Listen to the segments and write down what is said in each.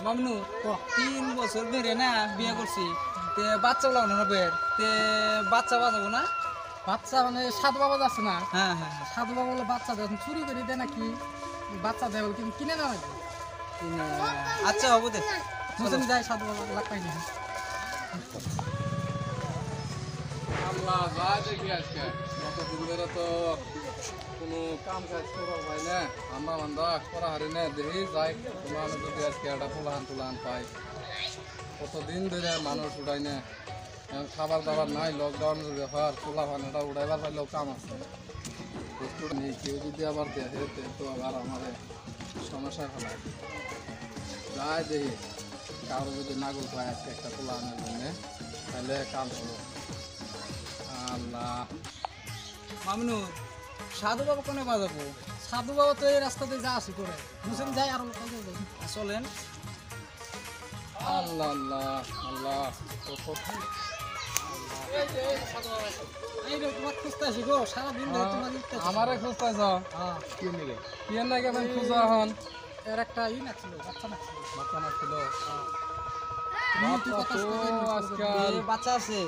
মামনু 3 বছর ধরে না বিয়ে করছি তে বাচ্চা লাগানো না বের তে বাচ্চা বাজাবো না বাচ্চা মানে সাধু বাবা যাচ্ছে না হ্যাঁ হ্যাঁ সাধু বাবা বলে বাচ্চা দেয় চুরি করে দেয় নাকি বাচ্চা দেয় বলে কিন্তু কিনে না নাকি আচ্ছা হবো দে বুঝলেন যায় সাধু বাবা লাগ পাই না আল্লাহ যা দেখি আজকে কতদিন ধরে তো কোনো কাম কাজ করা হয় না আমরা বান্ধা করা হারি না দেখি যাই তোমার যদি আজকে একটা তুলান পাই কতদিন ধরে মানুষ উঠাই না খাবার দাবার নাই লকডাউনের ব্যাপার পোলা পানিটা উড়াইবার পাইলেও কাম আছে বস্তুটা নেই কেউ যদি আবার দেখে তো আবার আমাদের সমস্যা ফেলায় যাই দেখি কারো যদি নাগল পায় আজকে একটা পোলা আনার জন্য তাহলে কাম হলো আল্লাহ মামনু সাধু বাবা কোনে বাজাবো সাধু বাবা তো এই রাস্তাতে যা আসি করে বুঝলেন যায় আর চলেন আল্লাহ আল্লাহ আল্লাহ এই রে তোমার খুঁজতে আসি গো সারাদিন ধরে তোমার লিখতে আমারে খুঁজতেছ হ্যাঁ কি নাকি আমি খুঁজো এখন এর একটা নাছিল বাচ্চা নাছিল বাচ্চা নাছিল এ বাচ্চা আছে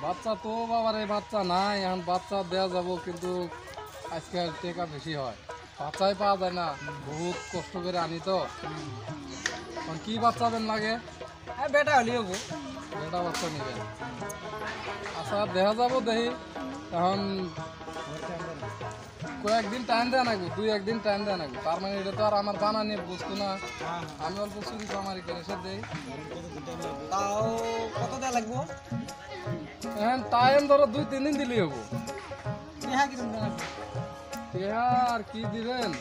বাচ্চা তো বাবারে বাচ্চা নাই এখন বাচ্চা দেওয়া যাব কিন্তু আজকাল টাকা বেশি হয় বাচ্চাই পাওয়া যায় না বহুত কষ্ট করে আনি তো এখন কি বাচ্চা বেন লাগে হ্যাঁ বেটা হলি হবো এটা বাচ্চা নিবে আচ্ছা দেখা যাব দেখি এখন কয়েকদিন টাইম দেয় নাকি 2-1 দিন টাইম দেয় নাকি তার মানে এটা তো আর আমার জানা নিয়ে বুঝতো না আমি অল্প চুরি চামারি করে সে দেই তাও কত দেওয়া লাগবো এখন টাইম ধরো 2-3 দিন দিলেই হবো হ্যাঁ কিরকম দেওয়া আর কি দিবেন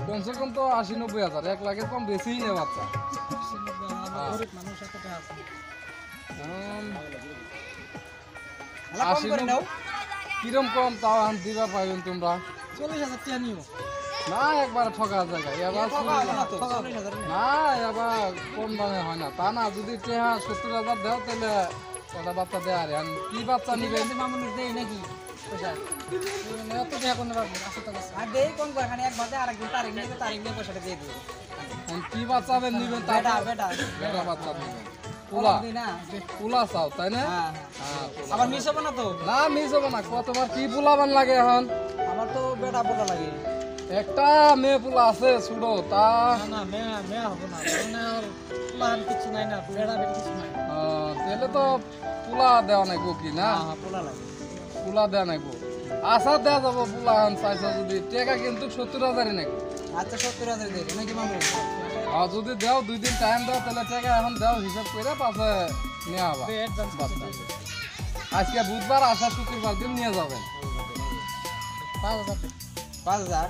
কমসে কম তো 80-90 হাজার 1 লাখের কম বেশি নেই বাচ্চা গরিব মানুষ একটা আছে কম করে নাও কিরম কম তাও এখন দিবা পাইবেন তোমরা 40,000 টাকা নিও না একবার ঠকা জায়গা এবার না এবার কম দামে হয় না তা না যদি 70,000 দেও তাহলে ওটা বাচ্চা দেয় আর এখন কি বাচ্চা নিবে মামুনি দেই নাকি পয়সা এত টাকা কোন পারবো আছে তো আর দেই কম করে খানে একবার দেয় আরেকদিন তারিখ নিয়ে পয়সাটা দিয়ে দিবো এখন কি বাচ্চা নিবেন তা বেটা বেটা বাচ্চা নিবেন পোলা না পোলা চাও তাই না হ্যাঁ হ্যাঁ আবার মিস হবে না তো না মিস হবে না কতবার কি পোলাবান লাগে এখন আমার তো বেটা পোলা লাগে একটা মেয়ে পোলা আছে ছুড়ো তা না মেয়া হবে না মানে আর প্ল্যান কিছু নাই না বেড়া বেড়ি কিছু নাই তাহলে তো পোলা দেওয়া নাই গো কি না হ্যাঁ পোলা লাগে পোলা দেওয়া নাই গো আশা দেওয়া যাবো পোলা এখন চাইছো যদি টাকা কিন্তু 70,000 নাকি আচ্ছা 70,000 দেবে নাকি মামু আর যদি দাও 2 দিন টাইম দাও তাহলে টাকা এখন দাও হিসাব করে পাশে নিয়ে আবা আজকে বুধবার আসা শুক্রবার দিন নিয়ে যাবেন 5,000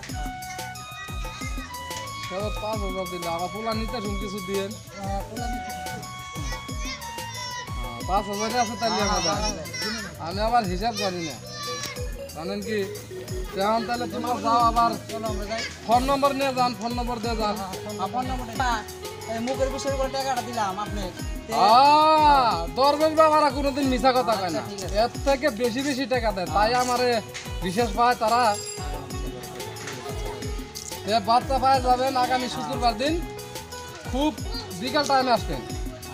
সেটা 5,000 দিলে আবার পোলা নিতে শুন কিছু দিয়ে 5,000 আছে তাহলে আমাদের আমি আবার হিসাব জানি না জানেন কি এখন তাহলে তোমার যাও আবার ফোন নম্বর নিয়ে যান ফোন নম্বর দিয়ে যান ফোন নম্বরটা মুখের বিষয় করে টাকাটা দিলাম আপনি দরবেশ বাবারা কোনোদিন মিছা কথা কয় না এর থেকে বেশি বেশি টাকা দেয় তাই আমারে বিশেষ পায় তারা বাচ্চা পায়ে যাবেন আগামী শুক্রবার দিন খুব বিকাল টাইমে আসবেন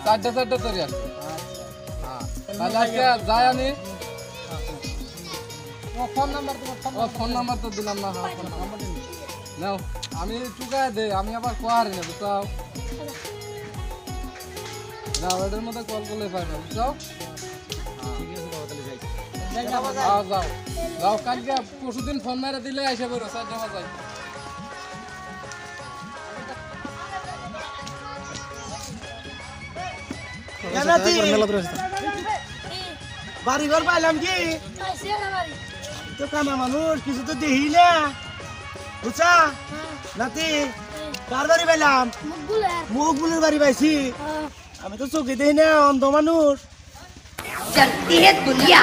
4:30 তৈরি আসবেন হ্যাঁ তাহলে আজকে যাই আমি ফোন নাম্বার তোমার ফোন নাম্বার তো দিলাম না হ্যাঁ ফোন নাম্বার নাও আমি চুকায় দেই আমি আবার কোয়ারি না বুঝাও না ওটার মধ্যে কল করলে পাইবে বুঝাও যাও যাও যাও কালকে পরশুদিন ফোন মেরে দিলে এসে বেরো 4 টাকা যাই বাড়ি ঘর পাইলাম কি তো কানা মানুষ কিছু তো দেখি না বুঝছা নাতি কার বাড়ি পাইলাম মুখ বুলের বাড়ি পাইছি আমি তো চোখে দেখি না অন্ধ মানুষ चलती है दुनिया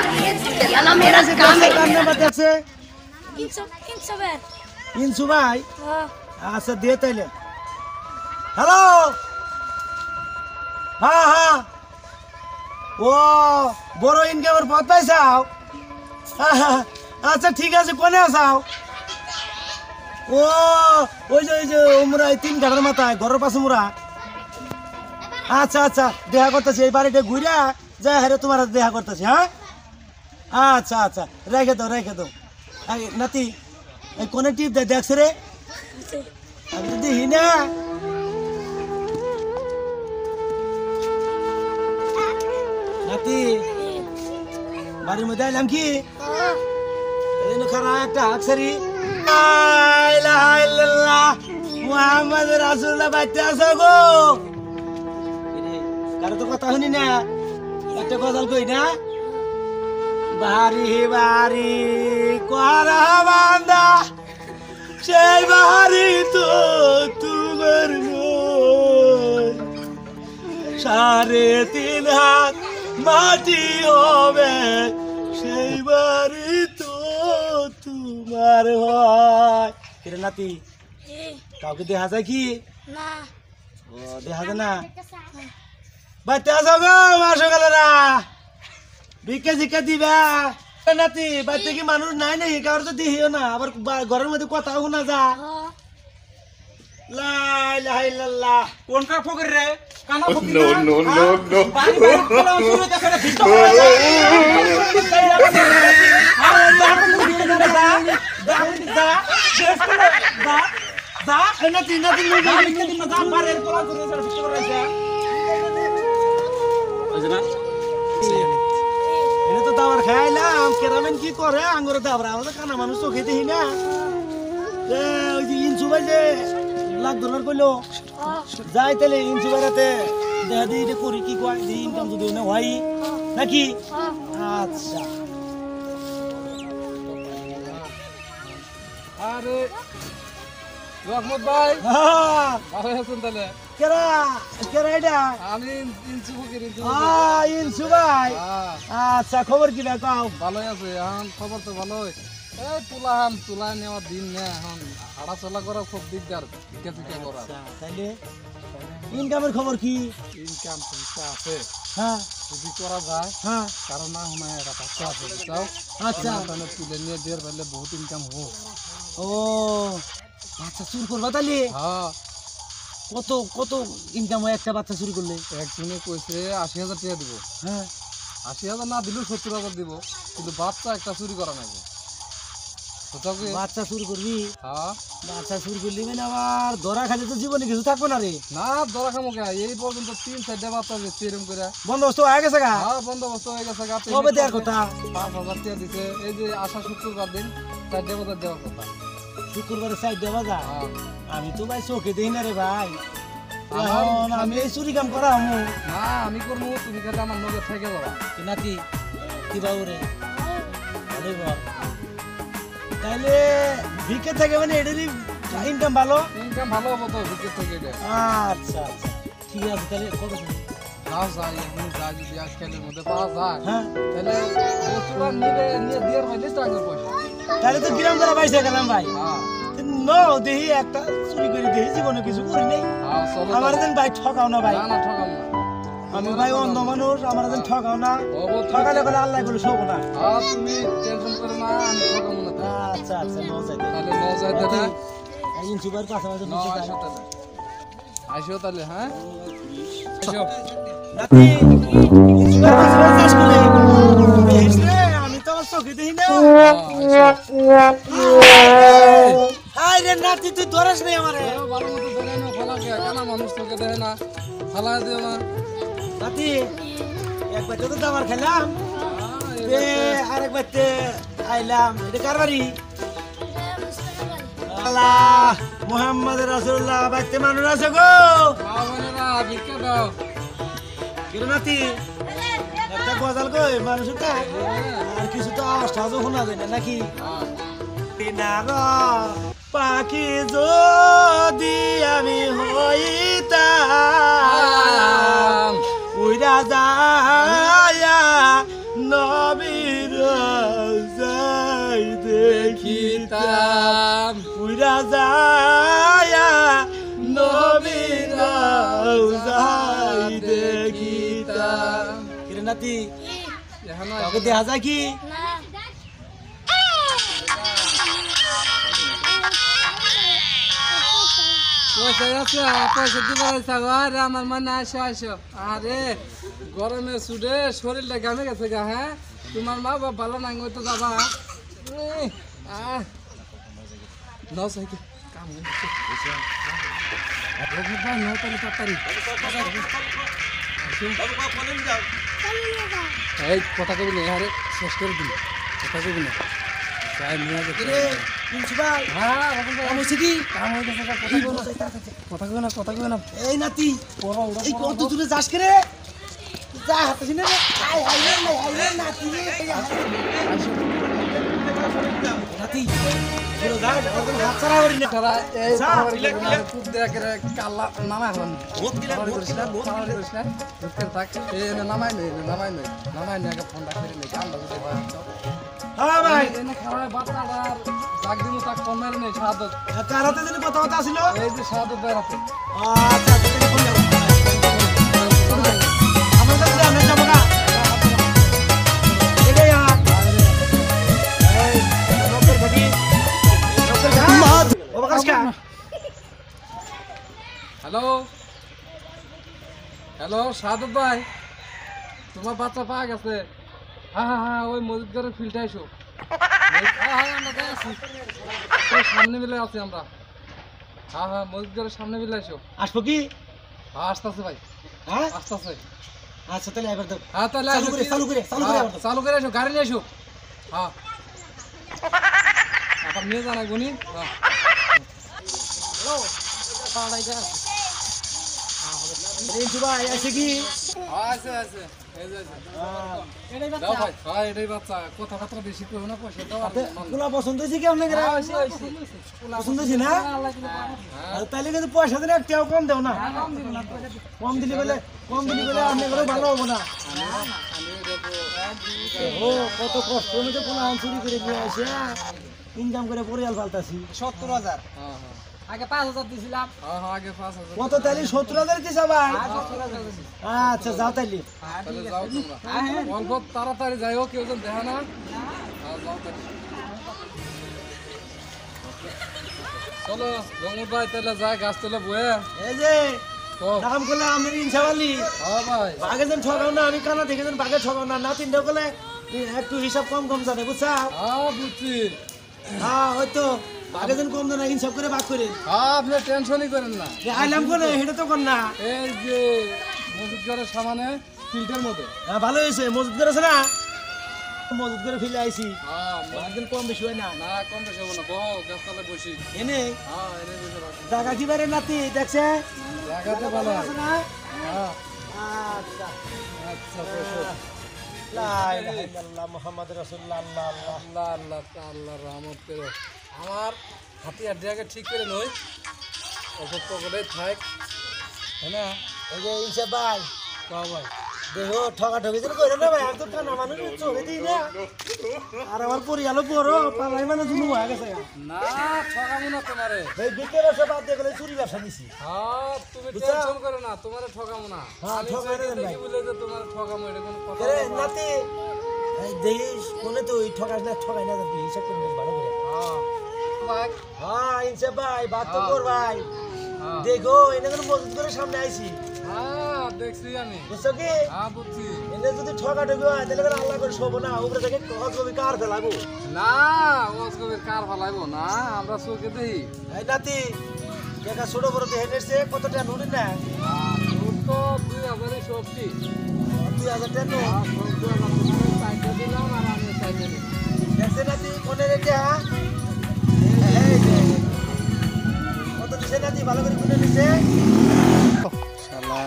चलाना मेरा काम है কার নাম্বার আছে इंसोबर ইনসু ভাই हाँ আচ্ছা দিয়ে তাইলে হ্যালো হ্যাঁ হ্যাঁ ও বড় ইনকামের পথ পাইছাও আচ্ছা ঠিক আছে কোনে আসাও ও ওই যে ওমরা 3 ঘাটের মাথায় ঘরের পাশে মোরা আচ্ছা আচ্ছা দেখা করতেছি এই বাড়িটা ঘুরে যাই হারে তোমার হাতে দেখা করতেছি হ্যাঁ আচ্ছা আচ্ছা রেখে দাও এই নাতি এই কোনে টিপ দে দেখছ রে আমি তো দেখি না নাতি বাড়ির মধ্যে এলাম কি এই খারা একটা হাকসারি মুহাম্মদ রাসূলুল্লাহ বাইতে আছো গো কারো তো কথা শুনি না একটা গজল কই না বাড়ি বাড়ি করা বান্দা সেই বাড়ি তো তোমার সাড়ে 3 হাত মাটি হবে সেই বাড়ি তো তোমার হয় কিরে নাতি কাউকে দেখা যায় কি ও দেখা যায় না বাচ্চা আসো গো মাসো গেলেরা ভিক্ষা ঝিক্ষা দিবা নাতি বাচ্চা কি মানুষ নাই নাকি কারোর তো দিহিও না আবার ঘরের মধ্যে কথা শোনা যা লা ইলাহা ইল্লাল্লাহ কোন কা ফকির রে কানা ফকির No, no, no, no. বাড়ি বাড়ি খোলা শুরু হইতাছে রে ভিতর হয়ে নাতি নাতি এটা তো দাবার খাইলাম কেরামেন কি করে আঙ্গুরে দাবরা আমরা কানা মানুষ চোখে দেখি না ওই যে ইনসু ভাই যে লাখ ডলার কইলো যাই তাহলে ইনসু ভাইরাতে দেখা দিই এটা করি কি কয় দিই ইনকাম যদি না হয় নাকি আচ্ছা আরে রহমত ভাই হ্যাঁ ভালো আছেন তাহলে কেরা কেরা এটা আমি ইনসু ফকির ইনসু ভাই আচ্ছা খবর কি ভাই কাও ভালোই আছে এখন খবর তো ভালোই এই তুলা নেওয়ার দিন না এখন হাঁটা চলা করা খুব দিকদার টিকা করা তাইলে ইনকামের খবর কি ইনকাম চিন্তা আছে হ্যাঁ যদি করা যায় হ্যাঁ কারণ না হয় একটা বাচ্চা আছে বুঝছাও আচ্ছা তাহলে তুলে নিয়ে দেড় বেলে বহুত ইনকাম হবো ও আচ্ছা চুর করবা তাহলে হ্যাঁ কত কত ইনকাম হয় একটা বাচ্চা চুরি করলে একজনে কইছে 80,000 টাকা দিব হ্যাঁ 80,000 না দিলেও 70,000 দিব কিন্তু বাচ্চা একটা চুরি করা নাই কোথাও কি বাচ্চা চুরি করবি হ্যাঁ বাচ্চা চুরি করলি মানে আবার ধরা খালি তো জীবনে কিছু থাকবো না রে না দরা খামো কে এই পর্যন্ত 3-4টা বাচ্চা দিচ্ছে এরকম করে বন্দোবস্ত হয়ে গেছে গা হ্যাঁ বন্দোবস্ত হয়ে গেছে কবে দেওয়ার কথা 5,000 টাকা দিছে এই যে আশা শুক্রবার দিন 4টা বাজার দেওয়ার কথা শুক্রবারে সাইড দেওয়া যা হ্যাঁ আমি তো ভাই চোখে দেখি না রে ভাই আমার- এখন আমি এই চুরি কাম করা আমু না আমি করবো তুমি খেলে আমার নজর থেকে যাবা কি নাতি কি বাবু রে আরে বাবা তাইলে ভিকে থেকে মানে এটারই ইনকাম ভালো ইনকাম ভালো হবো তো বিকেট থেকে এটা আচ্ছা আচ্ছা ঠিক আছে তাহলে কত শুনি যাও যাই এখন যাই যদি আজকালের মধ্যে পাওয়া যায় হ্যাঁ তাহলে বস্তুটা নিয়ে দিয়ে পাইলে টাকার পয়সা তাহলে তো গ্রাম করা পাইছে গেলাম ভাই হ্যাঁ ন দেখি একটা চুরি করে দেখি জীবনে কিছু করি নাই হ্যাঁ চলো আমার যেন ভাই ঠকাও না ভাই না না ঠকাম না আমি ভাই অন্ধ মানুষ আমার যেন ঠকাও না হবো তুমি- ঠকালে বলে আল্লাহ বলে শোবো না হ্যাঁ তুমি টেনশন করে না আমি ঠকাম না তো। আচ্ছা আচ্ছা ন যাইতে তাহলে ন যাই তাহলে ইনসুবার কাছে মাঝে ন আসো তাহলে আসো তাহলে হ্যাঁ আসো নাতি ইনসুবার কাছে চাষ করে দেখিস রে আমি তো আমার চোখে দেখি না হাই রে নাতি তুই ধরেস নাই আমারে ভালো মতো ধরে না ফলা কে কেনা মানুষ তোকে দেয় না ফালা দিও না নাতি একবার তো দাবার খেলাম তে আরেকবার তে আইলাম এটা কার বাড়ি আল্লাহ মুহাম্মদ রাসূলুল্লাহ বাইতে মানুষ আছে গো মা বোনেরা ভিক্ষা দাও কিরে নাতি একটা গজাল কই মানুষটা আর কিছু তো আওয়াজ টাওয়াজও শোনা যায় না নাকি পিনার পাখি যদি আমি হইতাম উইরা যায়া নবীর যাই দেখিতাম উইরা যায়া নবীর যাই দেখিতাম কিরে নাতি এখন কাউকে দেখা যায় কি পয়সা আছে পয়সা দিবার আছে আরে আমার মানে আসো আরে গরমে সুডে শরীরটা গামে গেছে গা হ্যাঁ তোমার মা বাবা ভালো নাই ওই তো যাবা নাও সাইকেল কাম হচ্ছে নাও তাহলে তাড়াতাড়ি এই কথা কবি না আরে শেষ করে দিল কথা কবি না চাই নিয়ে যেতে প্রিন্সিপাল হ্যাঁ কাম হয়েছে কি কাম হয়ে গেছে কথা কবে না এই নাতি এই কত দূরে যাস কে রে যা হাতে সিনে রে আই নাতি রে নাতি পুরো যা একদম হাত ছাড়া করি না তারা এই খুব দেখে কাল্লা নামাই হন বহুত কিলা থাক এই নামাই নেই ফোন রাখতে নেই কাম বাজে হ্যাঁ ভাই এনে খাওয়া বাচ্চাটার জাগ দিমু তাক ফোন মারি নেই সাদত কার হাতে যেন কথা ছিল এই যে সাদত বেরাতে আচ্ছা তাহলে ফোন দাও আমরা তো আমরা যাব না এগে ইয়া এই ডক্টর ভাবি ডক্টর ভাই বাবা কাজকা হ্যালো সাদত ভাই তোমার বাচ্চা পাওয়া গেছে হ্যাঁ ওই মসজিদের ফিল্ডে এসো হ্যাঁ আমরা আছি সামনে মিলে আছি আমরা হ্যাঁ মসজিদের সামনে মিলে এসো আসবো কি আসতেছে ভাই হ্যাঁ আসতেছে আচ্ছা তাহলে এবার দাও হ্যাঁ তাহলে চালু করে এসো গাড়ি নিয়ে এসো হ্যাঁ আপনার নিয়ে জানাই গুনি হ্যাঁ ভাই আছে কি আছে এই যে দাও ভাই হ্যাঁ এটাই বাচ্চা কথাবার্তা বেশি করো না পয়সা দাও আর গুলা পছন্দ হয়েছে কি আপনাকে পছন্দ হয়েছে না আর তাহলে কিন্তু পয়সা দিলে একটাও কম দেও না কম দিলে বলে আপনি করে ভালো হবো না ও কত কষ্ট মধ্যে কোনো চুরি করে নিয়ে আসে ইনকাম করে পরিয়াল পাল্টাছি 70,000 হ্যাঁ আগে 5,000 দিছিলাম হ্যাঁ আগে 5,000 কত তাহলে 70,000 দিছা ভাই আচ্ছা যাও তাহলে তাহলে যাও তোমরা অল্প তাড়াতাড়ি যাইও কেউ যেন দেখা না যাও তাহলে চলো রঙুর ভাই তাহলে যাই গাছ তোলে বয়ে এই যে ও দাম করলে আমি ইনশাআল্লাহ হ্যাঁ ভাই বাঘে যেন ঠকাও না আমি কানা দেখে যেন বাঘে ঠকাও না না তিনটা করলে একটু হিসাব কম জানে বুঝছা হ্যাঁ বুঝছি হ্যাঁ হয়তো বাঘে যেন কম দেয় না হিসাব করে ভাগ করে হ্যাঁ আপনি টেনশনই করেন না আইলাম করে সেটা তো কর না এই যে মসজিদ ঘরের সামনে ফিল্টের মধ্যে হ্যাঁ ভালো হয়েছে মজুদ করে আছে না মজুদ করে ফেলে আইছি হ্যাঁ একদিন কম বেশি হয় না না কম বেশি হবো না বহু গাছতলায় বসি এনে হ্যাঁ এনে বসে রাখো জায়গা কি বারে নাতি দেখছে জায়গাতে ভালো আছে না হ্যাঁ আচ্ছা আচ্ছা বসো লা ইলাহা ইল্লাল্লাহ মুহাম্মাদুর রাসূলুল্লাহ আল্লাহ আল্লাহ আল্লাহ আল্লাহ রহমত করো আমার হাতিয়ার জায়গা ঠিক করে নই অসুখ পকেটে থাক হ্যাঁ না এই যে ইনসাফ ভাই কাও ভাই দেখো ঠকাঠকি যেন করে না ভাই আমি তো কানা মানুষ চোখে দিই না আর আমার পরিয়ালও বড় পালাই মানে শুরু হয়ে গেছে না ঠকাবো না তোমারে এই বিকেল ব্যবসা বাদ দিয়ে গেলে চুরি ব্যবসা নিছি হ্যাঁ তুমি বুঝছো? টেনশন করো না তোমারে ঠকাবো না হ্যাঁ, আমি ঠকাই চোখে দেন দেখি ভাই। বলে যে তোমার ঠকাবো এটা কোনো কথা রে না। নাতি এই দেখিস কোনে তো ওই ঠকাস না ঠকাই না তুই হিসাব করে বেশ ভালো করে হ্যাঁ ভাই হ্যাঁ ইনসাফ ভাই বাদ তো হ্যাঁ। কর ভাই হ্যাঁ দেখো এনে কোনো মজুদ করে সামনে আইছি হ্যাঁ দেখছি আমি বুঝছো কি হ্যাঁ বুঝছি এনে যদি ঠকাঠকি হয় তাহলে করে আল্লাহ করে শোবো না উপরে থেকে কবি কার ফেলাবো না ওয়াজকবির কার ফালাইবো না আমরা চোখে দেখি এই নাতি দেখা ছোট বড় দেখে নেছে কত টাকা নুনি না তোর তো 2,000 সবজি 2,000 টাকা নো আর সব 2,000 সাইডে দিলাম আর আমি সাইডে দিলাম দেখছে নাতি কোনে রেখে এই যে কত দিছে নাতি ভালো করে কোনে দিছে শালা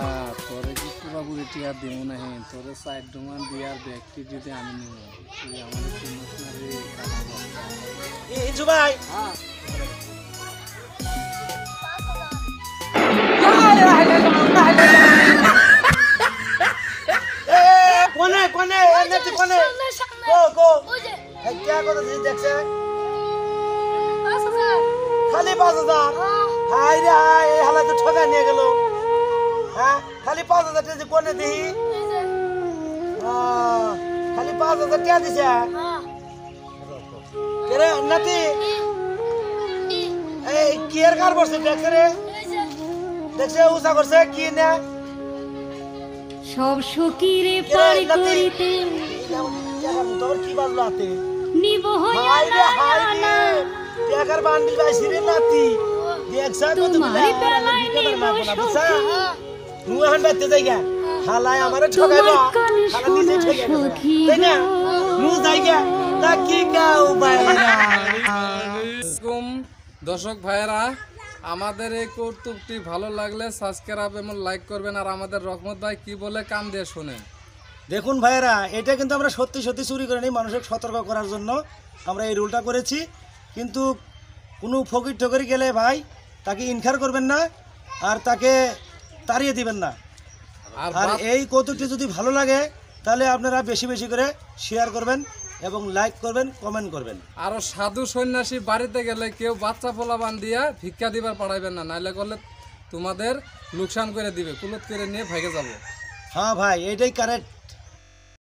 তোরে কি পুরাপুরি টিয়া দেব না হে তোরে সাইড ডোমান দিয়ার ব্যক্তি যদি আমি নিব তুই আমাদের চিনিস না রে এই ইনজু ভাই হ্যাঁ কোনে কোনে এই নাতি কোনে গো গো এই কি কত দিছে দেখছে খালি 5,000 হাই রে হাই এই হালা তো ঠকা নিয়ে গেল হ্যাঁ খালি 5,000 টাকা যে কোনে দেই খালি 5,000 টাকা দিছে কে রে নাতি এই কি এর কার বসে দেখছে রে দেখছে উষা করছে কি না সব সকিরে পার করিতে তোর কি বাজলো হাতে নিব হইয়া হাই রে হাই রে টাকার বান্ডিল বাইছি রে নাতি দেখছা কত তোমারই বেলায় বিকেবার নিব না বুঝছা সখী নু এখন বাইতে যাইগা হালাই আমারে ঠকাইবা তোমার কানে হালা নিজে শোনা ঠকাইবা সখী তাই না নু যাইগা তা কি গাও বাইরা আসসালামু দর্শক ভাইয়েরা, আমাদের এই কৌতুকটি ভালো লাগলে সাবস্ক্রাইব এবং লাইক করবেন। আর আমাদের রহমত ভাই কি বলে কান দিয়ে শোনেন। দেখুন ভাইয়েরা, এটা কিন্তু আমরা সত্যি সত্যি চুরি করে নিই মানুষকে সতর্ক করার জন্য আমরা এই রুলটা করেছি। কিন্তু কোনো ফকির ঠকরি গেলে ভাই তাকে ইনকার করবেন না আর তাকে তাড়িয়ে দিবেন না। আর আর এই কৌতুকটি যদি ভালো লাগে তাহলে আপনারা বেশি বেশি করে শেয়ার করবেন এবং লাইক করবেন, কমেন্ট করবেন। আরো সাধু সন্ন্যাসী বাড়িতে গেলে কেউ বাচ্চা পোলাবান দিয়া ভিক্ষা দিবার পাঠাইবেন না, নাইলে করলে তোমাদের লোকসান করে দিবে, কুলত করে নিয়ে ভাগে যাব। হ্যাঁ ভাই, এইটাই কারেক্ট।